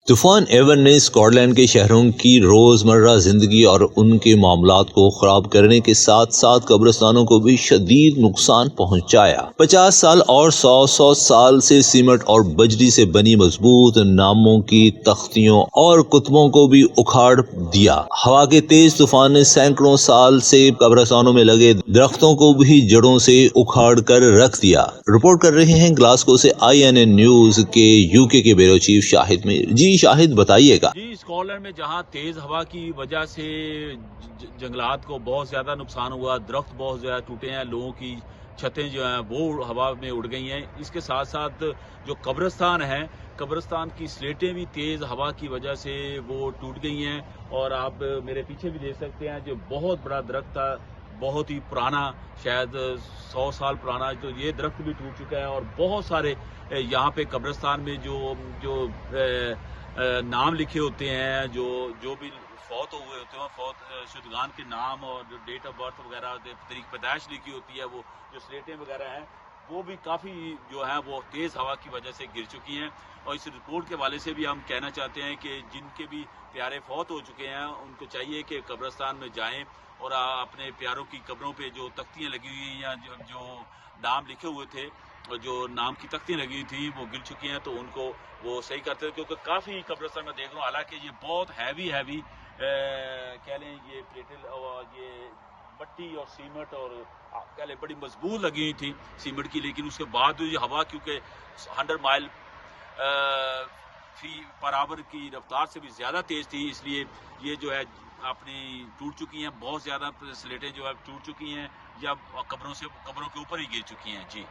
طوفان ایون نے Scott land کے شہروں کی روزمرہ زندگی اور ان کے معاملات کو خراب کرنے کے ساتھ ساتھ قبرستانوں کو بھی شدید نقصان پہنچایا۔ 50 سال اور 100 سال سے سیمنٹ اور بجری سے بنی مضبوط ناموں کی تختیوں اور کتبوں کو بھی اکھاڑ دیا۔ ہوا کے تیز طوفان نے سینکڑوں سال سے قبرستانوں میں لگے درختوں کو بھی جڑوں سے اکھاڑ کر رکھ دیا۔ رپورٹ کر رہے ہیں گلاسگو سے INN نیوز کے UK کے بیورو چیف شاہد میر۔ جی شاہد بتائیے گا۔ جی اسکاٹ لینڈ میں جہاں تیز ہوا کی وجہ سے جنگلات کو بہت زیادہ نقصان ہوا، درخت بہت زیادہ ٹوٹے ہیں، لوگوں کی چھتیں جو ہیں وہ ہوا میں اڑ گئی ہیں۔ اس کے ساتھ ساتھ جو قبرستان ہیں، قبرستان کی سلیٹیں بھی تیز ہوا کی وجہ سے وہ ٹوٹ گئی ہیں، اور آپ میرے پیچھے بھی دیکھ سکتے ہیں جو بہت بڑا درخت تھا، بہت ہی پرانا، شاید 100 سال پرانا، تو یہ درخت بھی ٹوٹ چکا ہے۔ اور بہت سارے یہاں پہ قبرستان میں جو نام لکھے ہوتے ہیں، جو بھی فوت ہوئے ہوتے ہیں، فوت شدگان کے نام اور جو ڈیٹ آف برتھ وغیرہ، تاریخ پیدائش لکھی ہوتی ہے، وہ جو سلیٹیں وغیرہ ہیں وہ بھی کافی جو ہیں وہ تیز ہوا کی وجہ سے گر چکی ہیں۔ اور اس رپورٹ کے حوالے سے بھی ہم کہنا چاہتے ہیں کہ جن کے بھی پیارے فوت ہو چکے ہیں ان کو چاہیے کہ قبرستان میں جائیں اور اپنے پیاروں کی قبروں پہ جو تختیاں لگی ہوئی ہیں یا جو نام لکھے ہوئے تھے، جو نام کی تختیاں لگی ہوئی تھیں وہ گر چکی ہیں، تو ان کو وہ صحیح کرتے ہیں، کیونکہ کافی قبرستان میں دیکھ رہا ہوں، حالانکہ یہ بہت ہیوی کہہ لیں یہ پلیٹل اور یہ مٹی اور سیمنٹ اور کہہ لیں بڑی مضبوط لگی ہوئی تھی سیمنٹ کی، لیکن اس کے بعد یہ ہوا کیونکہ 100 مائل فی پر آور کی رفتار سے بھی زیادہ تیز تھی، اس لیے یہ جو ہے اپنی ٹوٹ چکی ہیں، بہت زیادہ سلیٹیں جو ہے ٹوٹ چکی ہیں یا قبروں کے اوپر ہی گر چکی ہیں۔ جی